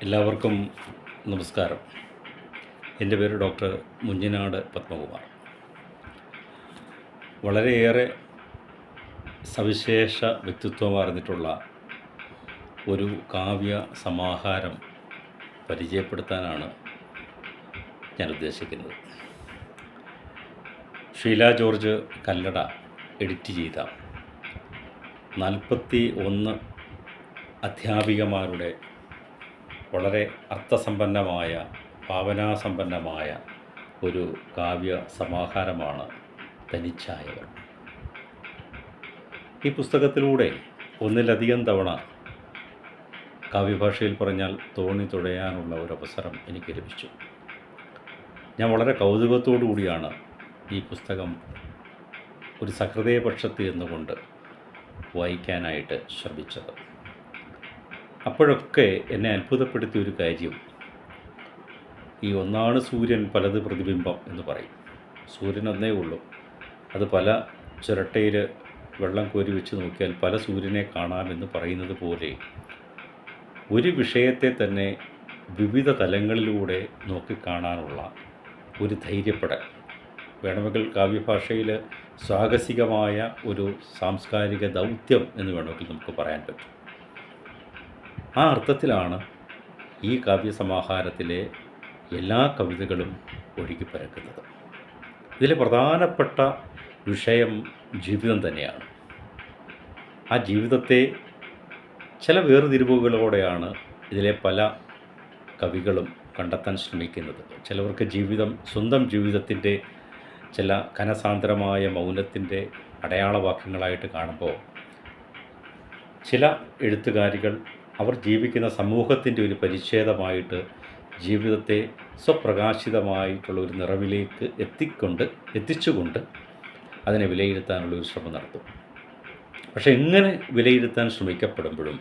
എല്ലാവർക്കും നമസ്കാരം. എൻ്റെ പേര് ഡോക്ടർ മുഞ്ഞനാട് പത്മകുമാർ. വളരെയേറെ സവിശേഷ വ്യക്തിത്വമാർന്നിട്ടുള്ള ഒരു കാവ്യ സമാഹാരം പരിചയപ്പെടുത്താനാണ് ഞാൻ ഉദ്ദേശിക്കുന്നത്. ഷീല ജോർജ് കല്ലട എഡിറ്റ് ചെയ്ത 41 അധ്യാപികമാരുടെ വളരെ അർത്ഥസമ്പന്നമായ ഭാവനാസമ്പന്നമായ ഒരു കാവ്യ സമാഹാരമാണ് തനിച്ചായവർ. ഈ പുസ്തകത്തിലൂടെ ഒന്നിലധികം തവണ കാവ്യഭാഷയിൽ പറഞ്ഞാൽ തോണി തുഴയാനുള്ള ഒരു അവസരം എനിക്ക് ലഭിച്ചു. ഞാൻ വളരെ കൗതുകത്തോടു കൂടിയാണ് ഈ പുസ്തകം ഒരു സഹൃദയപക്ഷത്ത് എന്നുകൊണ്ട് വായിക്കാനായിട്ട് ശ്രമിച്ചത്. അപ്പോഴൊക്കെ എന്നെ അത്ഭുതപ്പെടുത്തിയ ഒരു കാര്യം, ഈ ഒന്നാണ് സൂര്യൻ പലത് പ്രതിബിംബം എന്ന് പറയും. സൂര്യൻ ഒന്നേ ഉള്ളൂ, അത് പല ചിരട്ടയിൽ വെള്ളം കോരി വെച്ച് നോക്കിയാൽ പല സൂര്യനെ കാണാമെന്ന് പറയുന്നത് പോലെ ഒരു വിഷയത്തെ തന്നെ വിവിധ തലങ്ങളിലൂടെ നോക്കിക്കാണാനുള്ള ഒരു ധൈര്യപ്പെടൽ, വേണമെങ്കിൽ കാവ്യഭാഷയിൽ സാഹസികമായ ഒരു സാംസ്കാരിക ദൗത്യം എന്ന് വേണമെങ്കിൽ നമുക്ക് പറയാൻ പറ്റും. ആ അർത്ഥത്തിലാണ് ഈ കാവ്യസമാഹാരത്തിലെ എല്ലാ കവിതകളും ഒഴുകിപ്പരക്കുന്നത്. ഇതിലെ പ്രധാനപ്പെട്ട വിഷയം ജീവിതം തന്നെയാണ്. ആ ജീവിതത്തെ ചില വേർതിരിവുകളോടെയാണ് ഇതിലെ പല കവികളും കണ്ടെത്താൻ ശ്രമിക്കുന്നത്. ചിലവർക്ക് ജീവിതം സ്വന്തം ജീവിതത്തിൻ്റെ ചില ഘനസാന്ദ്രമായ മൗനത്തിൻ്റെ അടയാളവാക്യങ്ങളായിട്ട് കാണുമ്പോൾ, ചില എഴുത്തുകാരികൾ അവർ ജീവിക്കുന്ന സമൂഹത്തിൻ്റെ ഒരു പരിച്ഛേദമായിട്ട് ജീവിതത്തെ സ്വപ്രകാശിതമായിട്ടുള്ള ഒരു നിറവിലേക്ക് എത്തിച്ചുകൊണ്ട് അതിനെ വിലയിരുത്താനുള്ള ഒരു ശ്രമം നടത്തും. പക്ഷേ എങ്ങനെ വിലയിരുത്താൻ ശ്രമിക്കപ്പെടുമ്പോഴും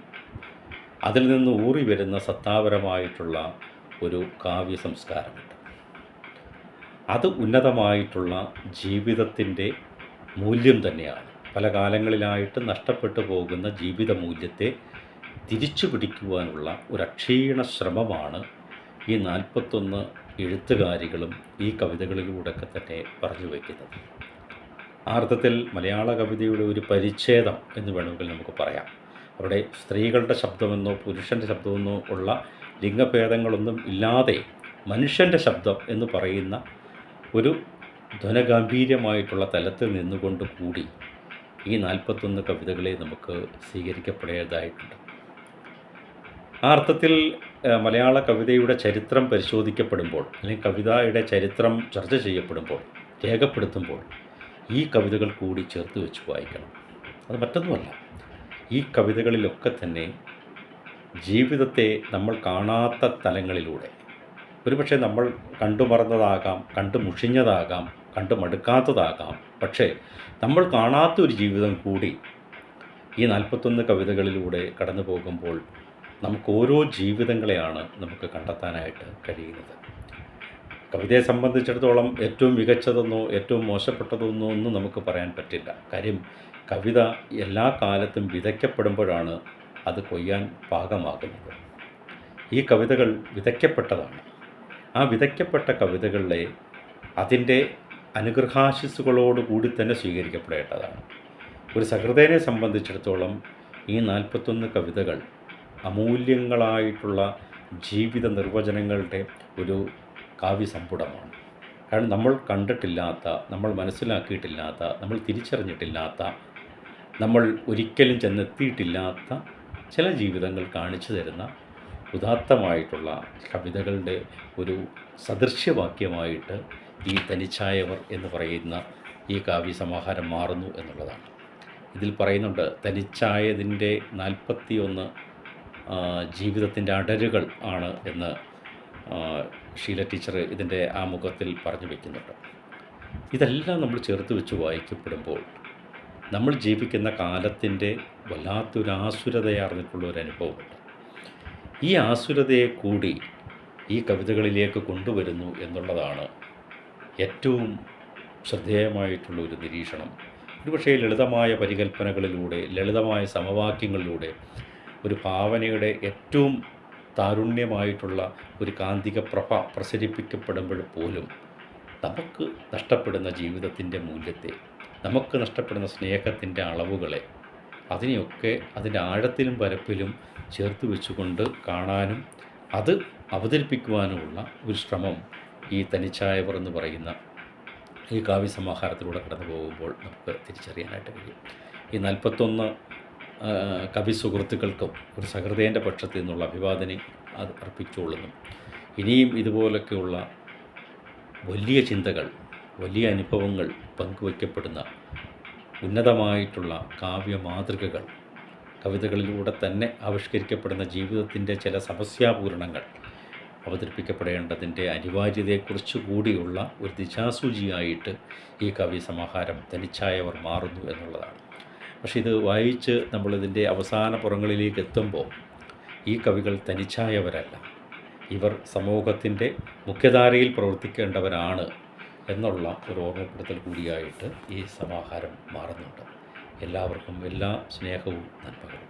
അതിൽ നിന്ന് ഊറി വരുന്ന സത്താപരമായിട്ടുള്ള ഒരു കാവ്യ സംസ്കാരമുണ്ട്. അത് ഉന്നതമായിട്ടുള്ള ജീവിതത്തിൻ്റെ മൂല്യം തന്നെയാണ്. പല കാലങ്ങളിലായിട്ട് നഷ്ടപ്പെട്ടു പോകുന്ന ജീവിത മൂല്യത്തെ തിരിച്ചു പിടിക്കുവാനുള്ള ഒരു അക്ഷീണ ശ്രമമാണ് ഈ 41 എഴുത്തുകാരികളും ഈ കവിതകളിലൂടെയൊക്കെ തന്നെ പറഞ്ഞു വയ്ക്കുന്നത്. ആ അർത്ഥത്തിൽ മലയാള കവിതയുടെ ഒരു പരിച്ഛേദം എന്ന് വേണമെങ്കിൽ നമുക്ക് പറയാം. അവിടെ സ്ത്രീകളുടെ ശബ്ദമെന്നോ പുരുഷൻ്റെ ശബ്ദമെന്നോ ഉള്ള ലിംഗഭേദങ്ങളൊന്നും ഇല്ലാതെ മനുഷ്യൻ്റെ ശബ്ദം എന്ന് പറയുന്ന ഒരു ധ്വനഗാംഭീര്യമായിട്ടുള്ള തലത്തിൽ നിന്നുകൊണ്ട് കൂടി ഈ 41 കവിതകളെ നമുക്ക് സ്വീകരിക്കപ്പെടേണ്ടതായിട്ടുണ്ട്. ആ അർത്ഥത്തിൽ മലയാള കവിതയുടെ ചരിത്രം പരിശോധിക്കപ്പെടുമ്പോൾ, അല്ലെങ്കിൽ കവിതയുടെ ചരിത്രം ചർച്ച ചെയ്യപ്പെടുമ്പോൾ, രേഖപ്പെടുത്തുമ്പോൾ ഈ കവിതകൾ കൂടി ചേർത്ത് വെച്ച് വായിക്കണം. അത് മറ്റൊന്നുമല്ല, ഈ കവിതകളിലൊക്കെ തന്നെ ജീവിതത്തെ നമ്മൾ കാണാത്ത തലങ്ങളിലൂടെ, ഒരുപക്ഷെ നമ്മൾ കണ്ടുമറന്നതാകാം, കണ്ടു മുഷിഞ്ഞതാകാം, കണ്ടു മടുക്കാത്തതാകാം, പക്ഷേ നമ്മൾ കാണാത്ത ഒരു ജീവിതം കൂടി ഈ 41 കവിതകളിലൂടെ കടന്നു പോകുമ്പോൾ നമുക്ക് ഓരോ ജീവിതങ്ങളെയാണ് നമുക്ക് കണ്ടെത്താനായിട്ട് കഴിയുന്നത്. കവിതയെ സംബന്ധിച്ചിടത്തോളം ഏറ്റവും മികച്ചതെന്നോ ഏറ്റവും മോശപ്പെട്ടതെന്നോ ഒന്നും നമുക്ക് പറയാൻ പറ്റില്ല. കാര്യം കവിത എല്ലാ കാലത്തും വിതയ്ക്കപ്പെടുമ്പോഴാണ് അത് കൊയ്യാൻ പാകമാകുന്നത്. ഈ കവിതകൾ വിതയ്ക്കപ്പെട്ടതാണ്. ആ വിതയ്ക്കപ്പെട്ട കവിതകളെ അതിൻ്റെ അനുഗ്രഹാശിസ്സുകളോടുകൂടി തന്നെ സ്വീകരിക്കപ്പെടേണ്ടതാണ്. ഒരു സഹൃദയനെ സംബന്ധിച്ചിടത്തോളം ഈ 41 കവിതകൾ അമൂല്യങ്ങളായിട്ടുള്ള ജീവിത നിർവചനങ്ങളുടെ ഒരു കാവ്യസമ്പുടമാണ്. കാരണം നമ്മൾ കണ്ടിട്ടില്ലാത്ത, നമ്മൾ മനസ്സിലാക്കിയിട്ടില്ലാത്ത, നമ്മൾ തിരിച്ചറിഞ്ഞിട്ടില്ലാത്ത, നമ്മൾ ഒരിക്കലും ചെന്നെത്തിയിട്ടില്ലാത്ത ചില ജീവിതങ്ങൾ കാണിച്ചു തരുന്ന ഉദാത്തമായിട്ടുള്ള കവിതകളുടെ ഒരു സദൃശ്യവാക്യമായിട്ട് ഈ തനിച്ചായവർ എന്ന് പറയുന്ന ഈ കാവ്യസമാഹാരം മാറുന്നു എന്നുള്ളതാണ്. ഇതിൽ പറയുന്നുണ്ട്, തനിച്ചായതിൻ്റെ 41 ജീവിതത്തിൻ്റെ അടരുകൾ ആണ് എന്ന് ഷീല ടീച്ചർ ഇതിൻ്റെ ആമുഖത്തിൽ പറഞ്ഞു വയ്ക്കുന്നുണ്ട്. ഇതെല്ലാം നമ്മൾ ചേർത്ത് വെച്ച് വായിക്കപ്പെടുമ്പോൾ നമ്മൾ ജീവിക്കുന്ന കാലത്തിൻ്റെ വല്ലാത്തൊരു ആസുരതയാർന്നിട്ടുള്ള ഒരു അനുഭവമുണ്ട്. ഈ ആസുരതയെ കൂടി ഈ കവിതകളിലേക്ക് കൊണ്ടുവരുന്നു എന്നുള്ളതാണ് ഏറ്റവും ശ്രദ്ധേയമായിട്ടുള്ള ഒരു നിരീക്ഷണം. ഒരുപക്ഷേ ലളിതമായ പരികൽപ്പനകളിലൂടെ, ലളിതമായ സമവാക്യങ്ങളിലൂടെ ഒരു ഭാവനയുടെ ഏറ്റവും താരുണ്യമായിട്ടുള്ള ഒരു കാന്തിക പ്രഭ പ്രസരിപ്പിക്കപ്പെടുമ്പോൾ പോലും നമുക്ക് നഷ്ടപ്പെടുന്ന ജീവിതത്തിൻ്റെ മൂല്യത്തെ, നമുക്ക് നഷ്ടപ്പെടുന്ന സ്നേഹത്തിൻ്റെ അളവുകളെ, അതിനെയൊക്കെ അതിൻ്റെ ആഴത്തിലും പരപ്പിലും ചേർത്ത് വെച്ചുകൊണ്ട് കാണാനും അത് അവതരിപ്പിക്കുവാനുമുള്ള ഒരു ശ്രമം ഈ തനിച്ചായവർ എന്ന് പറയുന്ന ഈ കാവ്യസമാഹാരത്തിലൂടെ കടന്നു പോകുമ്പോൾ നമുക്ക് തിരിച്ചറിയാനായിട്ട് കഴിയും. ഈ 41 കവി സുഹൃത്തുക്കൾക്കും ഒരു സഹൃദയൻ്റെ പക്ഷത്തു നിന്നുള്ള അഭിവാദനം അത് അർപ്പിച്ചുകൊള്ളുന്നു. ഇനിയും ഇതുപോലൊക്കെയുള്ള വലിയ ചിന്തകൾ, വലിയ അനുഭവങ്ങൾ പങ്കുവയ്ക്കപ്പെടുന്ന ഉന്നതമായിട്ടുള്ള കാവ്യ മാതൃകകൾ, കവിതകളിലൂടെ തന്നെ ആവിഷ്കരിക്കപ്പെടുന്ന ജീവിതത്തിൻ്റെ ചില സമസ്യാപൂരണങ്ങൾ അവതരിപ്പിക്കപ്പെടേണ്ടതിൻ്റെ അനിവാര്യതയെക്കുറിച്ച് കൂടിയുള്ള ഒരു ദിശാസൂചിയായിട്ട് ഈ കവി സമാഹാരം തനിച്ചായവർ മാറുന്നു എന്നുള്ളതാണ്. പക്ഷേ ഇത് വായിച്ച് നമ്മളിതിൻ്റെ അവസാന പുറങ്ങളിലേക്ക് എത്തുമ്പോൾ ഈ കവികൾ തനിച്ചായവരല്ല, ഇവർ സമൂഹത്തിൻ്റെ മുഖ്യധാരയിൽ പ്രവർത്തിക്കേണ്ടവരാണ് എന്നുള്ള ഒരു ഓർമ്മപ്പെടുത്തൽ കൂടിയായിട്ട് ഈ സമാഹാരം മാറുന്നുണ്ട്. എല്ലാവർക്കും എല്ലാ സ്നേഹവും നന്മകളും.